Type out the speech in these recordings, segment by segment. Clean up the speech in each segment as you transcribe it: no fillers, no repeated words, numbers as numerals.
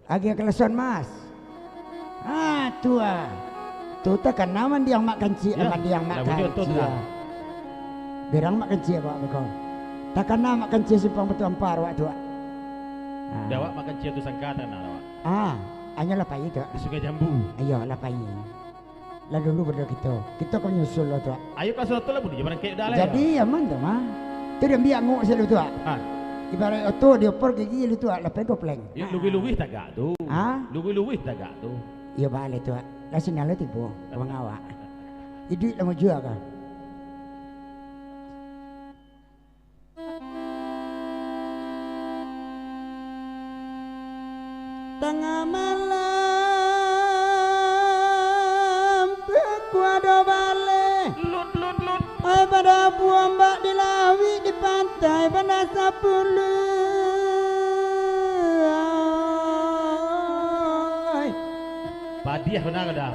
Agi keleson mas. Ah tua. Tu tekan naman dia makan cia, dia makan cia. Berang makan cia pak bekau. Takkan nama makan cia simpang betul ampar wak tua. Dawak makan cia tu sangkatan awak. Hanya lapai itu. Di Sungai Jambu. Ayo lapai. Lah dulu berdua kita kau nyusul lo tua. Ayo kau suatu lah budi, jangan kayak dah lah. Jadi aman tu mah. Tu dia biak ngok selalu tua. Ibarat auto dia per gigi itu lapai dopleng. Ya luwi-luwi tagak tu. Luwi-luwi tagak tu. Iya balik tua. Lah sinala tipu abang awak. Jadi lama jual kan. Tengah malam Kuado balik Lut Ay pada buang mbak di lawi di pantai pada sapulu Padiah benar dah.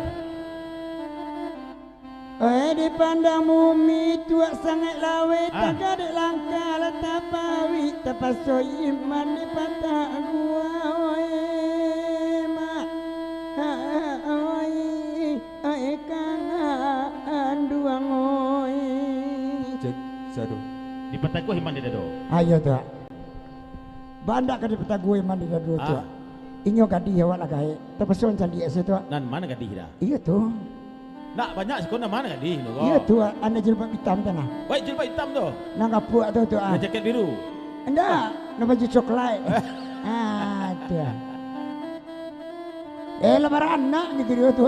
Dipandang mumi tua sangat lawe tak ada langkah letak pawi tapaso iman di patah gua mak kangen duang cek satu di patah gua iman di dado. Ayo tuh bandak ke di patah gua iman di dado tuh inyo kadi awak lagai tapaso candi ese tuh nan mana kadi dah iya tuh. Nak banyak sekolah mana kan di no. Iya tuh, anda jilbab hitam tanah. Baik jilbab hitam tu. Nang kapuk tu tu Ada jaket biru. Anda, nak baju coklat. Tu. Lebaran anak gitu dia tu.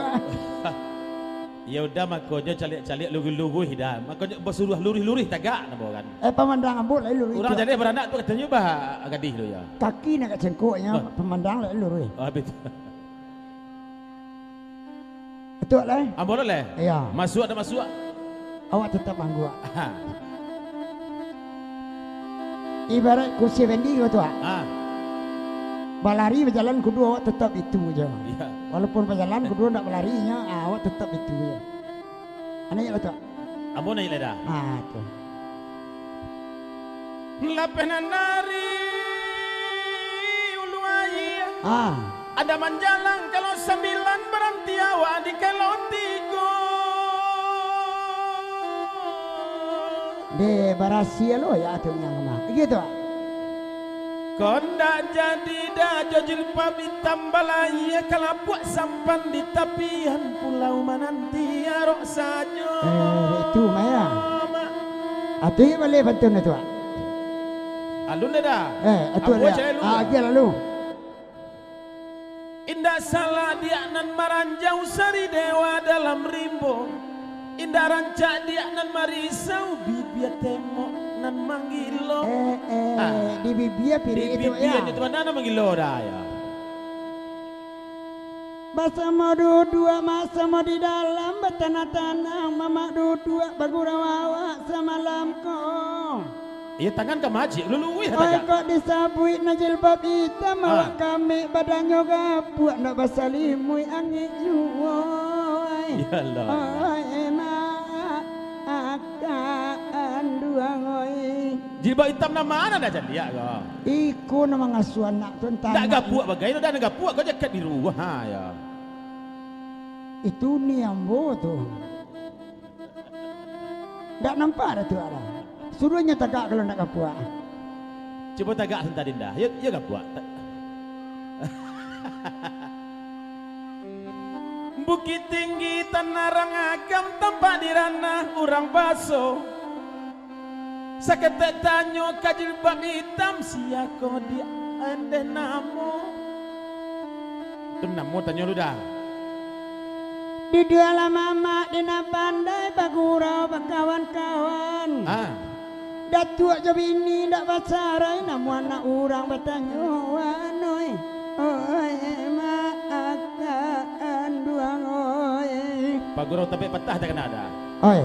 Ya udah makonya calik-calik lugu-lugu dah. Makonya bersuruh lurih-lurih tagak nak kan. Pemandangan boleh lurih. Orang jadi beranak tu katanya bah gadih tu ya. Kaki nak cengkoknya, pemandangan lurih. Betul. Betul lah. Boleh. Ya. Masuk ada masuk. Awak tetap anggu. Ibarat kursi vendi tu Balari berjalan kedua awak tetap itu je. Ya. Walaupun berjalan kedua nak berlarinya, awak tetap itu je. Anak ya betul. Ambon naik dah. Tu. Lapenan nari uluai. Ada manjalang kalau 9 berhenti awak di kalau 3. De barasia lo ya tu yang kemah. Gitu. Konda jadi dah jojil hitam balai kalau buat sampan di tapian pulau menanti arok saja. Itu Maya. Atu boleh betul tu. Alun dah. Atu dah. Dia lalu. Indah salah dia nan maranjau sari dewa dalam rimbo. Indah rancak dia nan marisau bibia tengok nan manggilo. Di bibia pilih itu ya. Di bibia itu mana manggilo dah ya. Bersama dua masa mau di dalam bertanah-tanah mama dua bagurawawa semalam kong. Iya tangan ke majik luluwi hataga. Kok disabui na jilbab hitam awak kami badannya gapuak nak basalimui angin yuwoi. Ya Allah. Akan duangoi. Jilbab hitam nama mana dah jadi ya kau? Iku nama ngasuh anak tu entah. Tak gapuak bagai dah gapuak kau jaket biru ya. Itu ni ambo tu. Tak nampak dah tu ada. Suruhnya tagak kalau nak kapuak. Cuba tagak sebentar Dinda. Ya kapuak. Bukit tinggi tanah rangagam tempat di ranah orang baso. Saketek tanyo kajil bab hitam siako dia ande namo. Tu namo tanyo lu dah. Di dalam mama di pandai bagurau kawan-kawan. Datuk je bini dak pacarai namu anak orang bertanya wanoi. Oi makan duang oi. Bagurau tapi patah tak kena ada. Oi.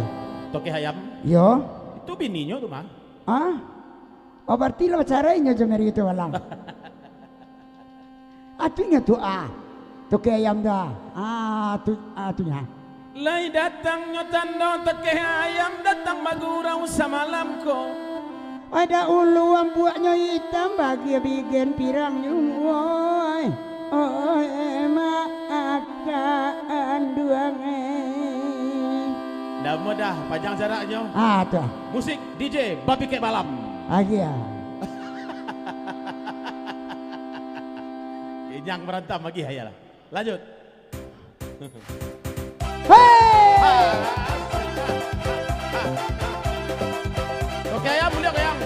Toke hayam. Yo. Itu bininya tu mah. Oh berarti lah pacarainya je meri itu walang. Atunya tu Toke ayam dah. Atunya. Lai datang nyotando toke ayam datang bagurau samalam ko. Ada ulu buaknya hitam bagi bigen pirang nyuwoi. dah, panjang jaraknya. Tuh. Musik DJ Babi Kek Balam. Ya. Yang merantam lagi hayalah. Lanjut. Hei! Oke ya, mulia yang.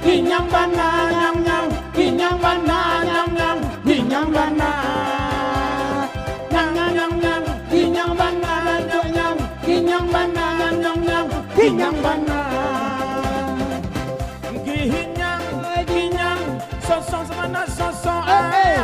Hinyang bana nyang nyang, hinyang bana nyang nyang, hinyang bana nyang nyang nyang, hinyang bana nyang nyang, hinyang bana nyang nyang, hinyang bana. Gihinyang, ginyang, sosong semana sosong.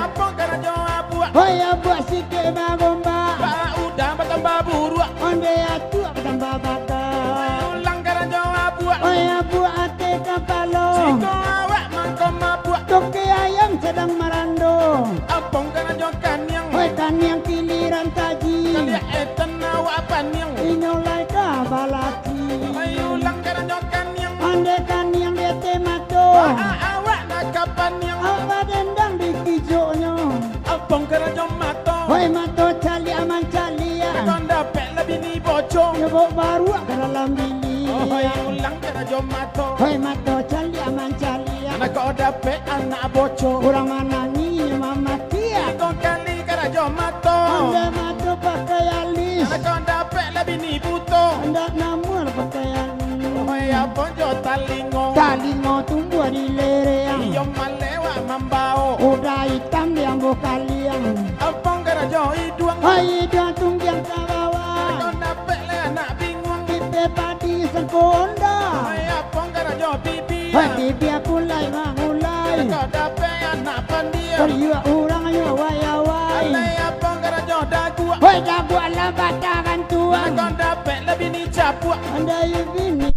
Apa kara jawa buat? Hoi buat sikit bagomba. Ba udah bertambah buruk. Onde atu bertambah bakal. Ulang kara jawa buat. Hoi buat ate kapalo. Siko awak mangko mabuk. Toke ayam sedang merando. Apong kara jawa kanyang. Hoi kanyang kiliran taji. Kalia eten awak panyang. Inyolai kabalati. Ulang kara jawa kanyang. Onde kanyang dete mato. Awak nak kapan yang. Apa dendang di kijoknya. Apong kara jawa mato. Hoi mato cali aman cali ya. Kau dapat lebih ni bocong. Nyebok baru ke dalam bilik. Ulang kara jawa mato. Hoi mato cali aman cali ya. Anak kau dapat anak bocong. Kurang manani mama kia. Kau kali kara jawa mato. Anda mato pakai alis. Anak kau dapat lebih ni buto. Anda namur pakai alis. Apa jo talingo. Talingo tumbuh di lereang. Iyo malewa mambao. Udah hitam yang bokaliang. Apong kara jawa iduang. Hai dia tunggiang ke bawah. Kau dapat le anak bingung. Pipe padi sengkonda. Apong kara jawa bibi. Hai pipi aku lai mangulai. Kau dapat anak pandia. Periwa orang ayo wai-wai. Alai apong kara jawa dagu. Hoi dagu ala batakan tuan. Kau dapat lebih ni capuk. Anda bini